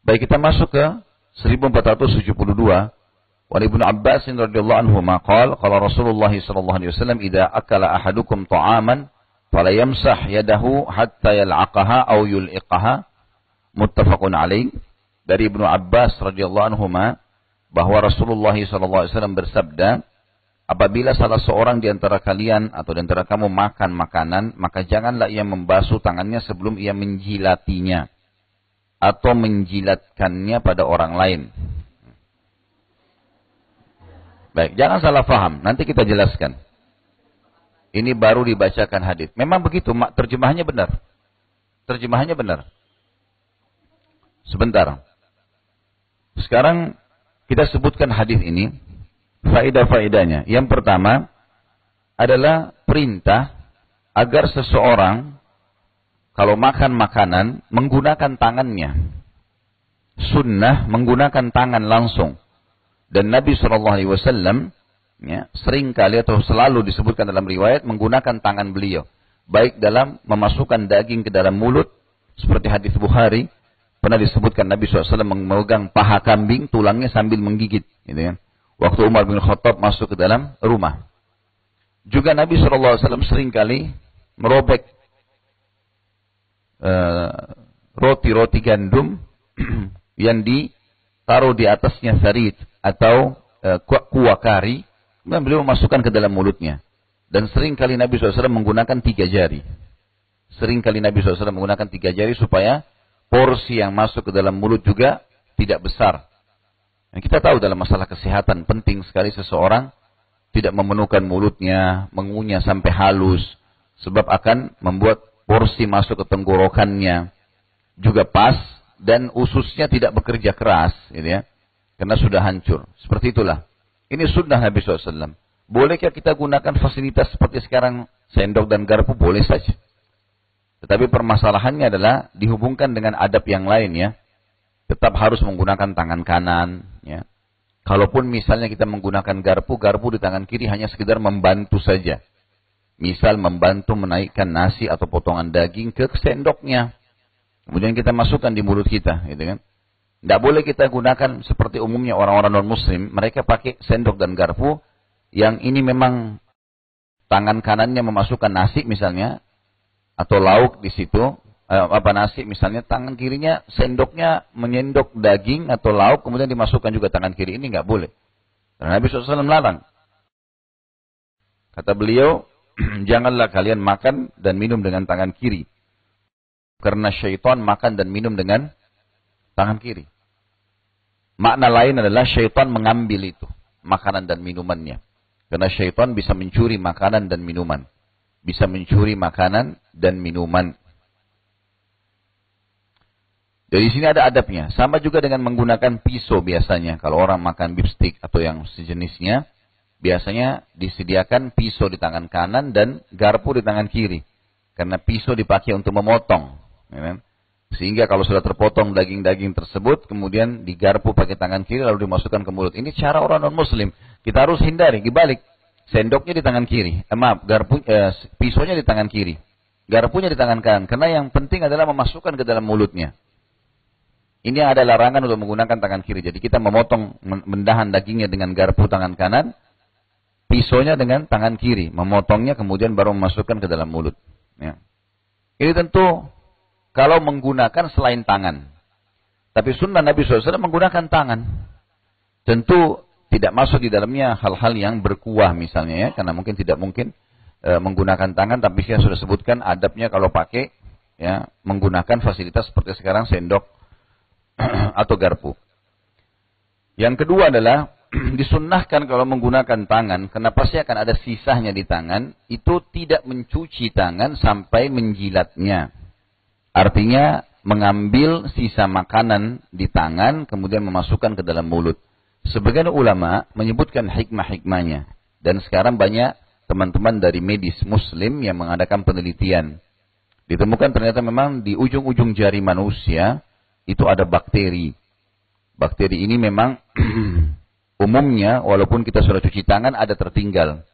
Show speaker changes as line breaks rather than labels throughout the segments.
Baik, kita masuk ke 1472. Wa Ibnu Abbas radhiyallahu anhu qala qala Rasulullah sallallahu alaihi wasallam idza akala ahadukum ta'aman fala yamsah yadahu hatta yal'aqaha aw yul'iqaha, muttafaqun alaih. Dari Ibnu Abbas radhiyallahu anhu bahwa Rasulullah sallallahu alaihi wasallam bersabda, apabila salah seorang di antara kalian atau di antara kamu makan makanan, maka janganlah ia membasuh tangannya sebelum ia menjilatinya atau menjilatkannya pada orang lain. Baik, jangan salah faham, nanti kita jelaskan. Ini baru dibacakan hadis. Memang begitu, terjemahannya benar. Terjemahannya benar. Sebentar. Sekarang kita sebutkan hadis ini, faedah-faedahnya. Yang pertama adalah perintah agar seseorang kalau makan makanan menggunakan tangannya. Sunnah menggunakan tangan langsung. Dan Nabi SAW sering kali atau selalu disebutkan dalam riwayat menggunakan tangan beliau. Baik dalam memasukkan daging ke dalam mulut, seperti hadis Bukhari, pernah disebutkan Nabi SAW memegang paha kambing, tulangnya sambil menggigit. Gitu kan. Waktu Umar bin Khattab masuk ke dalam rumah. Juga Nabi SAW sering kali merobek roti-roti gandum yang ditaruh di atasnya sarit atau kuah kari, kemudian beliau memasukkan ke dalam mulutnya. Dan sering kali Nabi SAW menggunakan 3 jari. Sering kali Nabi SAW menggunakan 3 jari supaya porsi yang masuk ke dalam mulut juga tidak besar. Dan kita tahu dalam masalah kesehatan penting sekali seseorang tidak memenuhkan mulutnya, mengunyah sampai halus, sebab akan membuat porsi masuk ke tenggorokannya juga pas dan ususnya tidak bekerja keras, gitu ya, karena sudah hancur. Seperti itulah. Ini sunnah Nabi SAW. Bolehkah kita gunakan fasilitas seperti sekarang sendok dan garpu? Boleh saja. Tetapi permasalahannya adalah dihubungkan dengan adab yang lain ya. Tetap harus menggunakan tangan kanan ya. Kalaupun misalnya kita menggunakan garpu di tangan kiri hanya sekedar membantu saja. Misal membantu menaikkan nasi atau potongan daging ke sendoknya. Kemudian kita masukkan di mulut kita, gitu kan. Tidak boleh kita gunakan seperti umumnya orang-orang non-muslim. Mereka pakai sendok dan garpu yang ini memang tangan kanannya memasukkan nasi misalnya atau lauk di situ, nasi misalnya, tangan kirinya sendoknya menyendok daging atau lauk kemudian dimasukkan juga tangan kiri. Ini nggak boleh. Karena Nabi SAW larang. Kata beliau, janganlah kalian makan dan minum dengan tangan kiri. Karena syaitan makan dan minum dengan tangan kiri. Makna lain adalah syaitan mengambil itu, makanan dan minumannya. Karena syaitan bisa mencuri makanan dan minuman. Bisa mencuri makanan dan minuman. Dari sini ada adabnya. Sama juga dengan menggunakan pisau biasanya. Kalau orang makan beef stick atau yang sejenisnya, biasanya disediakan pisau di tangan kanan dan garpu di tangan kiri. Karena pisau dipakai untuk memotong. Ya, sehingga kalau sudah terpotong daging-daging tersebut, kemudian digarpu pakai tangan kiri lalu dimasukkan ke mulut. Ini cara orang non-muslim. Kita harus hindari. Dibalik. Sendoknya di tangan kiri. Pisaunya di tangan kiri. Garpunya di tangan kanan. Karena yang penting adalah memasukkan ke dalam mulutnya. Ini ada larangan untuk menggunakan tangan kiri. Jadi kita memotong, mendahan dagingnya dengan garpu tangan kanan. Pisaunya dengan tangan kiri. Memotongnya kemudian baru memasukkan ke dalam mulut. Ya. Ini tentu kalau menggunakan selain tangan. Tapi sunnah Nabi SAW menggunakan tangan. Tentu tidak masuk di dalamnya hal-hal yang berkuah misalnya ya. Karena mungkin tidak mungkin menggunakan tangan. Tapi saya sudah sebutkan adabnya kalau pakai ya, menggunakan fasilitas seperti sekarang sendok atau garpu. Yang kedua adalah disunnahkan kalau menggunakan tangan, karena pasti akan ada sisanya di tangan, itu tidak mencuci tangan sampai menjilatnya. Artinya mengambil sisa makanan di tangan kemudian memasukkan ke dalam mulut. Sebagian ulama menyebutkan hikmah-hikmahnya. Dan sekarang banyak teman-teman dari medis muslim yang mengadakan penelitian. Ditemukan ternyata memang di ujung-ujung jari manusia itu ada bakteri. Bakteri ini memang umumnya walaupun kita sudah cuci tangan ada tertinggal.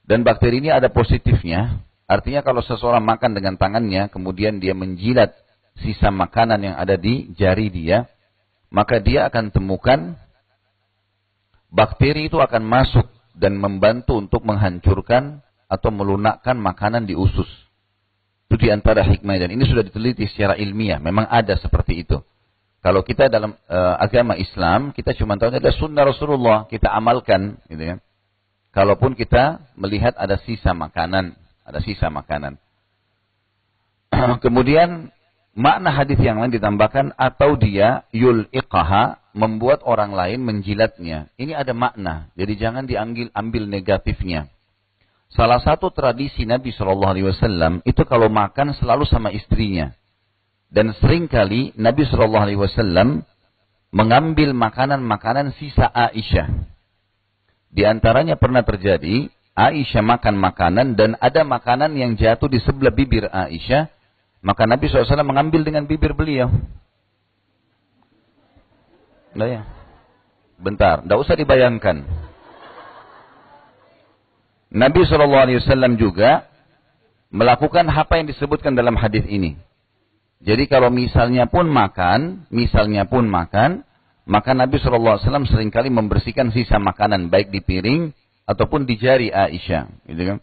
Dan bakteri ini ada positifnya. Artinya kalau seseorang makan dengan tangannya kemudian dia menjilat sisa makanan yang ada di jari dia, maka dia akan temukan bakteri itu akan masuk dan membantu untuk menghancurkan atau melunakkan makanan di usus. Itu di antara hikmah, dan ini sudah diteliti secara ilmiah. Memang ada seperti itu. Kalau kita dalam agama Islam, kita cuma tahu ada sunnah Rasulullah, kita amalkan, gitu ya. Kalaupun kita melihat ada sisa makanan, Kemudian makna hadis yang lain ditambahkan, atau dia yul'iqaha, membuat orang lain menjilatnya. Ini ada makna, jadi jangan ambil negatifnya. Salah satu tradisi Nabi SAW itu kalau makan selalu sama istrinya. Dan seringkali Nabi SAW mengambil makanan-makanan sisa Aisyah. Di antaranya pernah terjadi, Aisyah makan makanan dan ada makanan yang jatuh di sebelah bibir Aisyah. Maka Nabi SAW mengambil dengan bibir beliau. Nah ya, bentar, tidak usah dibayangkan. Nabi SAW juga melakukan apa yang disebutkan dalam hadis ini. Jadi kalau misalnya pun makan, maka Nabi SAW seringkali membersihkan sisa makanan, baik di piring ataupun di jari Aisyah. Gitu kan?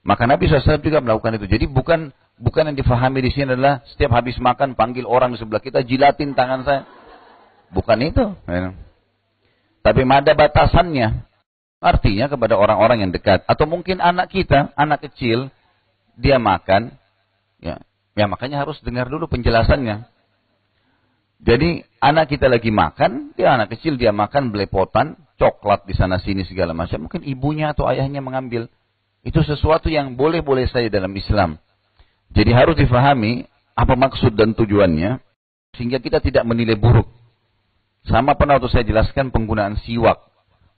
Maka Nabi SAW juga melakukan itu. Jadi bukan yang difahami di sini adalah setiap habis makan panggil orang di sebelah kita, jilatin tangan saya. Bukan itu. Tapi ada batasannya. Artinya kepada orang-orang yang dekat. Atau mungkin anak kita, anak kecil, dia makan. Ya makanya harus dengar dulu penjelasannya. Jadi anak kita lagi makan, dia anak kecil, dia makan belepotan, coklat di sana sini segala macam. Mungkin ibunya atau ayahnya mengambil. Itu sesuatu yang boleh-boleh saja dalam Islam. Jadi harus difahami apa maksud dan tujuannya. Sehingga kita tidak menilai buruk. Sama pernah waktu saya jelaskan penggunaan siwak.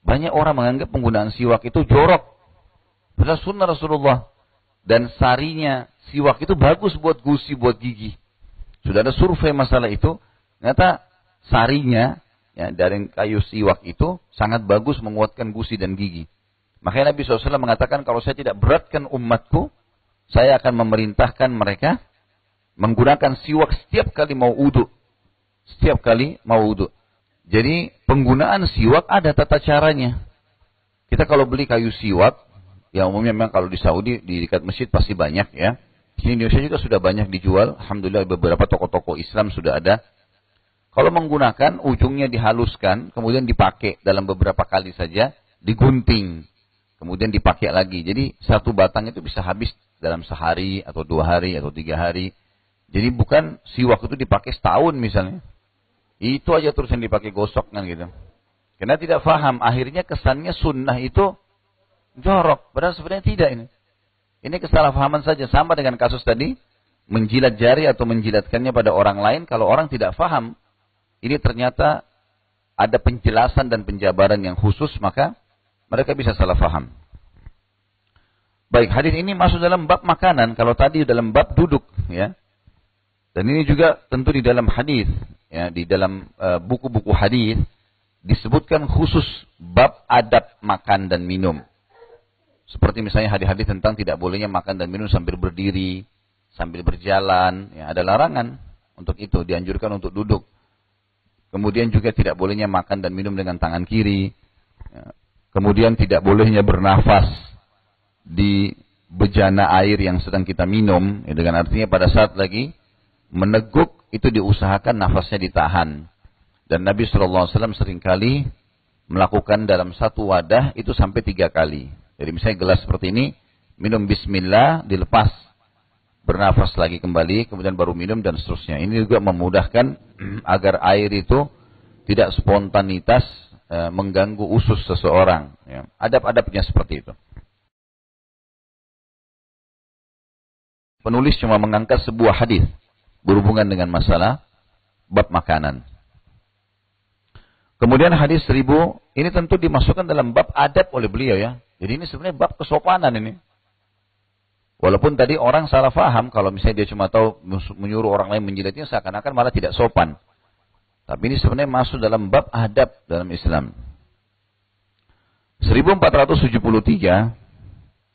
Banyak orang menganggap penggunaan siwak itu jorok. Padahal sunnah Rasulullah. Dan sarinya siwak itu bagus buat gusi, buat gigi. Sudah ada survei masalah itu. Ternyata sarinya ya, dari kayu siwak itu sangat bagus menguatkan gusi dan gigi. Makanya Nabi SAW mengatakan, kalau saya tidak beratkan umatku, saya akan memerintahkan mereka menggunakan siwak setiap kali mau wudu. Jadi penggunaan siwak ada tata caranya. Kita kalau beli kayu siwak, ya umumnya memang kalau di Saudi, di dekat masjid pasti banyak ya. Di Indonesia juga sudah banyak dijual. Alhamdulillah beberapa toko-toko Islam sudah ada. Kalau menggunakan, ujungnya dihaluskan, kemudian dipakai dalam beberapa kali saja, digunting, kemudian dipakai lagi. Jadi satu batang itu bisa habis dalam sehari, atau 2 hari, atau 3 hari. Jadi bukan siwak itu dipakai setahun misalnya. Itu aja terus yang dipakai gosok kan gitu. Karena tidak faham, akhirnya kesannya sunnah itu jorok. Padahal sebenarnya tidak ini. Ini kesalahpahaman saja, sama dengan kasus tadi, menjilat jari atau menjilatkannya pada orang lain. Kalau orang tidak faham, ini ternyata ada penjelasan dan penjabaran yang khusus, maka mereka bisa salah faham. Baik, hadis ini masuk dalam bab makanan, kalau tadi dalam bab duduk, ya. Dan ini juga tentu di dalam hadis, ya, di dalam buku-buku hadis disebutkan khusus bab adab makan dan minum. Seperti misalnya hadis-hadis tentang tidak bolehnya makan dan minum sambil berdiri, sambil berjalan, ya, ada larangan untuk itu, dianjurkan untuk duduk. Kemudian juga tidak bolehnya makan dan minum dengan tangan kiri. Ya. Kemudian tidak bolehnya bernafas di bejana air yang sedang kita minum, ya, dengan artinya pada saat lagi meneguk itu diusahakan nafasnya ditahan. Dan Nabi SAW seringkali melakukan dalam satu wadah itu sampai 3 kali. Jadi misalnya gelas seperti ini, minum bismillah, dilepas, bernafas lagi kembali, kemudian baru minum dan seterusnya. Ini juga memudahkan agar air itu tidak spontanitas mengganggu usus seseorang. Ya. Adab-adabnya seperti itu. Penulis cuma mengangkat sebuah hadis berhubungan dengan masalah bab makanan. Kemudian hadis 1000, ini tentu dimasukkan dalam bab adab oleh beliau ya. Jadi ini sebenarnya bab kesopanan ini. Walaupun tadi orang salah faham, kalau misalnya dia cuma tahu menyuruh orang lain menjilatnya, seakan-akan malah tidak sopan. Tapi ini sebenarnya masuk dalam bab adab dalam Islam. 1473,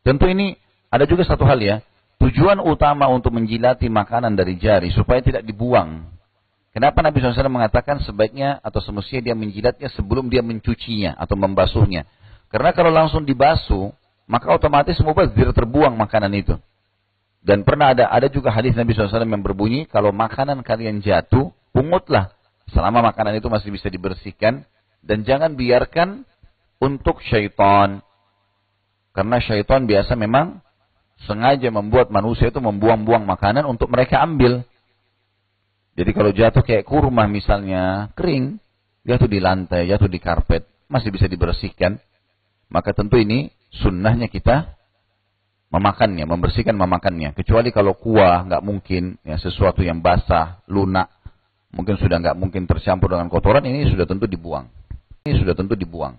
tentu ini ada juga satu hal ya. Tujuan utama untuk menjilati makanan dari jari supaya tidak dibuang. Kenapa Nabi SAW mengatakan sebaiknya atau semestinya dia menjilatnya sebelum dia mencucinya atau membasuhnya? Karena kalau langsung dibasuh, maka otomatis mubazir, terbuang makanan itu. Dan pernah ada juga hadis Nabi SAW yang berbunyi, kalau makanan kalian jatuh, pungutlah. Selama makanan itu masih bisa dibersihkan. Dan jangan biarkan untuk syaitan. Karena syaitan biasa memang sengaja membuat manusia itu membuang-buang makanan untuk mereka ambil. Jadi kalau jatuh kayak kurma misalnya, kering, jatuh di lantai, jatuh di karpet, masih bisa dibersihkan. Maka tentu ini sunnahnya kita memakannya, membersihkan memakannya. Kecuali kalau kuah, nggak mungkin, ya sesuatu yang basah, lunak, mungkin sudah nggak mungkin tercampur dengan kotoran, ini sudah tentu dibuang. Ini sudah tentu dibuang.